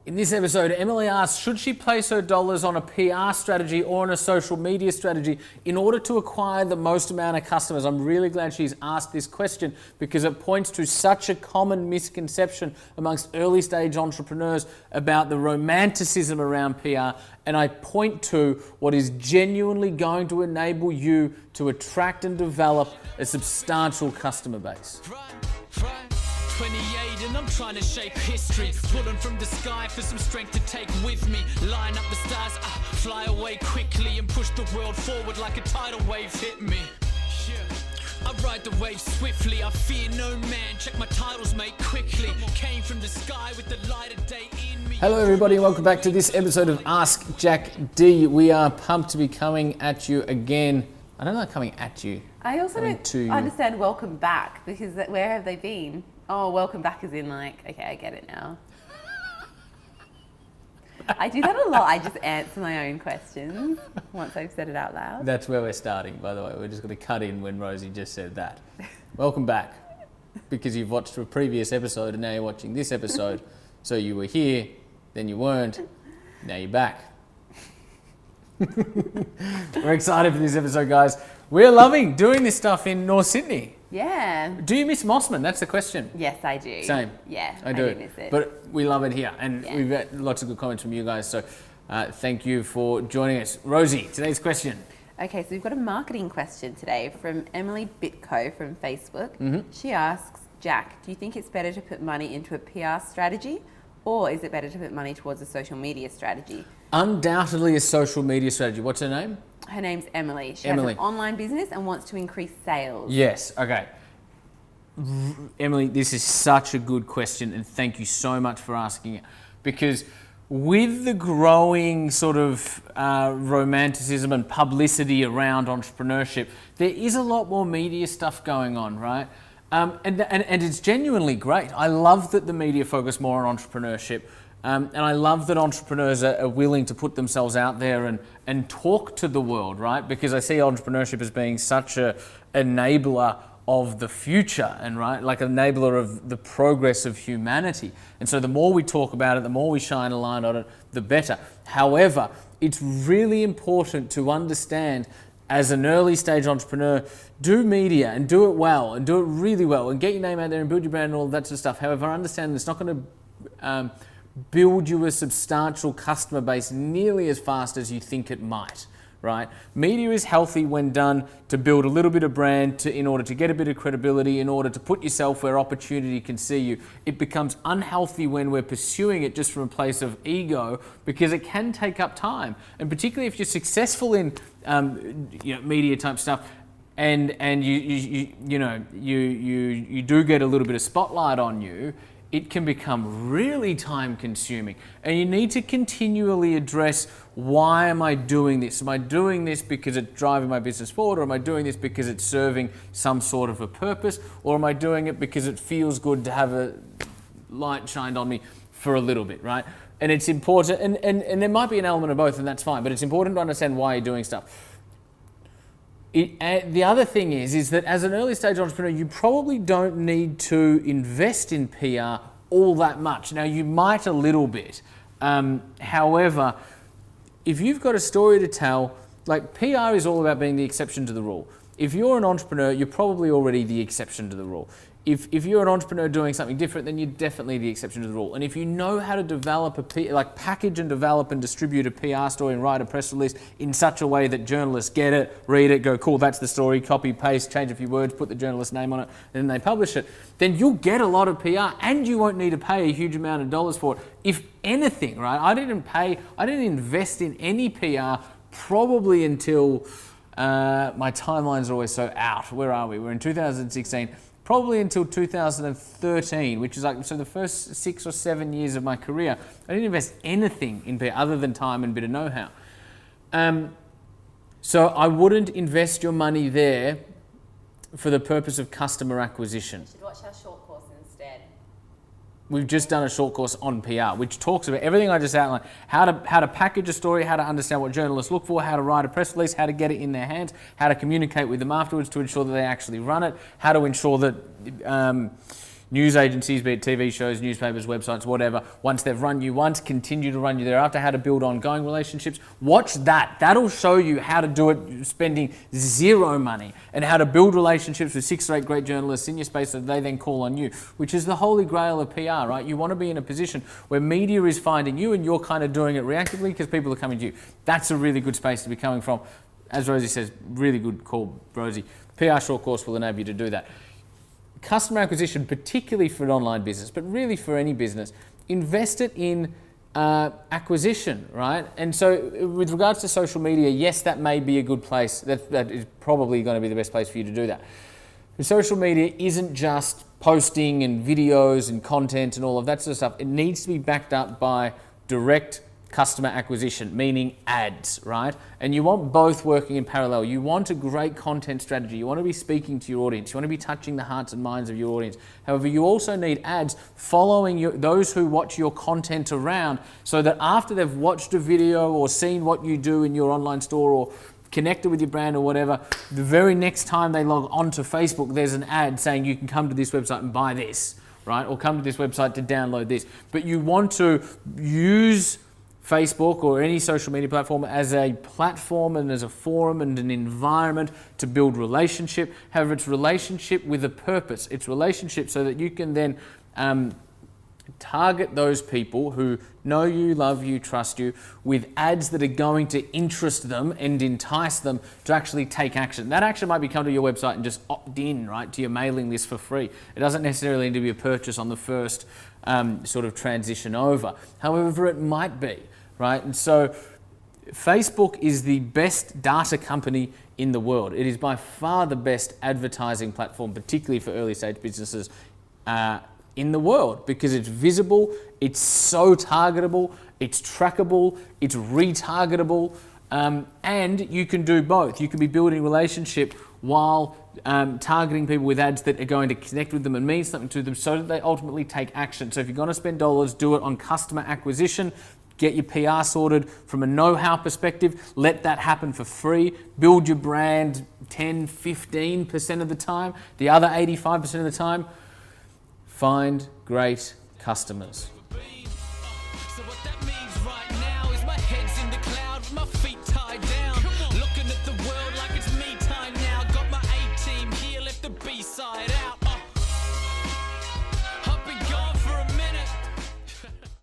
In this episode, Emily asks, should she place her dollars on a PR strategy or on a social media strategy in order to acquire the most amount of customers? I'm really glad she's asked this question because it points to such a common misconception amongst early stage entrepreneurs about the romanticism around PR. And I point to what is genuinely going to enable you to attract and develop a substantial customer base. 28 and I'm trying to shape history, pulling from the sky for some strength to take with me, line up the stars, fly away quickly and push the world forward like a tidal wave hit me. I ride the wave swiftly, I fear no man, check my titles mate quickly, came from the sky with the light of day in me. Hello everybody and welcome back to this episode of AskJackD. We are pumped to be coming at you again. I don't like coming at you. I also don't understand welcome back because where have they been? Oh, welcome back is in like, okay, I get it now. I do that a lot. I just answer my own questions once I've said it out loud. That's where we're starting, by the way. We're just going to cut in when Rosie just said that. Welcome back, because you've watched a previous episode and now you're watching this episode. So you were here, then you weren't, now you're back. We're excited for this episode, guys. We're loving doing this stuff in North Sydney. Yeah. Do you miss Mossman? That's the question. Yes, I do. Same. Yeah, I do miss it. But we love it here. And we've got lots of good comments from you guys. So thank you for joining us. Rosie, today's question. Okay, so we've got a marketing question today from Emily Bitco from Facebook. Mm-hmm. She asks, Jack, do you think it's better to put money into a PR strategy or is it better to put money towards a social media strategy? Undoubtedly a social media strategy. What's her name? Her name's Emily. She has an online business and wants to increase sales. Yes, okay. Emily, this is such a good question and thank you so much for asking it, because with the growing sort of romanticism and publicity around entrepreneurship, there is a lot more media stuff going on, right? And it's genuinely great. I love that the media focus more on entrepreneurship. And I love that entrepreneurs are willing to put themselves out there and talk to the world, right? Because I see entrepreneurship as being such an enabler of the future and like an enabler of the progress of humanity. And so the more we talk about it, the more we shine a light on it, the better. However, it's really important to understand as an early stage entrepreneur, do media and do it well and do it really well and get your name out there and build your brand and all that sort of stuff. However, understand it's not going to build you a substantial customer base nearly as fast as you think it might, right? Media is healthy when done to build a little bit of brand in order to get a bit of credibility, in order to put yourself where opportunity can see you. It becomes unhealthy when we're pursuing it just from a place of ego because it can take up time. And particularly if you're successful in media type stuff and you do get a little bit of spotlight on you, it can become really time consuming. And you need to continually address, why am I doing this? Am I doing this because it's driving my business forward? Or am I doing this because it's serving some sort of a purpose? Or am I doing it because it feels good to have a light shined on me for a little bit, right? And it's important, and there might be an element of both and that's fine, but it's important to understand why you're doing stuff. The other thing is that as an early stage entrepreneur, you probably don't need to invest in PR all that much. Now, you might a little bit. However, if you've got a story to tell, like PR is all about being the exception to the rule. If you're an entrepreneur, you're probably already the exception to the rule. If you're an entrepreneur doing something different, then you're definitely the exception to the rule. And if you know how to develop package and develop and distribute a PR story and write a press release in such a way that journalists get it, read it, go, cool, that's the story, copy, paste, change a few words, put the journalist's name on it, and then they publish it, then you'll get a lot of PR and you won't need to pay a huge amount of dollars for it. If anything, right? I didn't invest in any PR probably until my timelines are always so out. Where are we? We're in 2016. Probably until 2013, which is so the first 6 or 7 years of my career, I didn't invest anything in PR other than time and a bit of know-how. So I wouldn't invest your money there for the purpose of customer acquisition. You should watch our short course instead. We've just done a short course on PR, which talks about everything I just outlined, how to package a story, how to understand what journalists look for, how to write a press release, how to get it in their hands, how to communicate with them afterwards to ensure that they actually run it, how to ensure that news agencies, be it TV shows, newspapers, websites, whatever, once they've run you once, continue to run you thereafter, how to build ongoing relationships. Watch that. That'll show you how to do it spending zero money, and how to build relationships with 6 or 8 great journalists in your space that they then call on you, which is the holy grail of PR, right? You want to be in a position where media is finding you and you're kind of doing it reactively because people are coming to you. That's a really good space to be coming from. As Rosie says, really good call, Rosie. PR short course will enable you to do that. Customer acquisition, particularly for an online business, but really for any business, invest it in acquisition, right? And so with regards to social media, yes, that may be a good place. That is probably going to be the best place for you to do that. But social media isn't just posting and videos and content and all of that sort of stuff. It needs to be backed up by direct customer acquisition, meaning ads, right? And you want both working in parallel. You want a great content strategy. You want to be speaking to your audience. You want to be touching the hearts and minds of your audience. However, you also need ads following those who watch your content around, so that after they've watched a video or seen what you do in your online store or connected with your brand or whatever, the very next time they log onto Facebook, there's an ad saying you can come to this website and buy this, right? Or come to this website to download this. But you want to use Facebook or any social media platform as a platform and as a forum and an environment to build relationship. However, it's relationship with a purpose. It's relationship so that you can then target those people who know you, love you, trust you, with ads that are going to interest them and entice them to actually take action. That action might be come to your website and just opt in, right, to your mailing list for free. It doesn't necessarily need to be a purchase on the first sort of transition over. However, it might be, right? And so Facebook is the best data company in the world. It is by far the best advertising platform, particularly for early stage businesses in the world, because it's visible, it's so targetable, it's trackable, it's retargetable, and you can do both. You can be building a relationship while targeting people with ads that are going to connect with them and mean something to them so that they ultimately take action. So if you're going to spend dollars, do it on customer acquisition. Get your PR sorted from a know-how perspective. Let that happen for free. Build your brand 10, 15% of the time. The other 85% of the time, find great customers.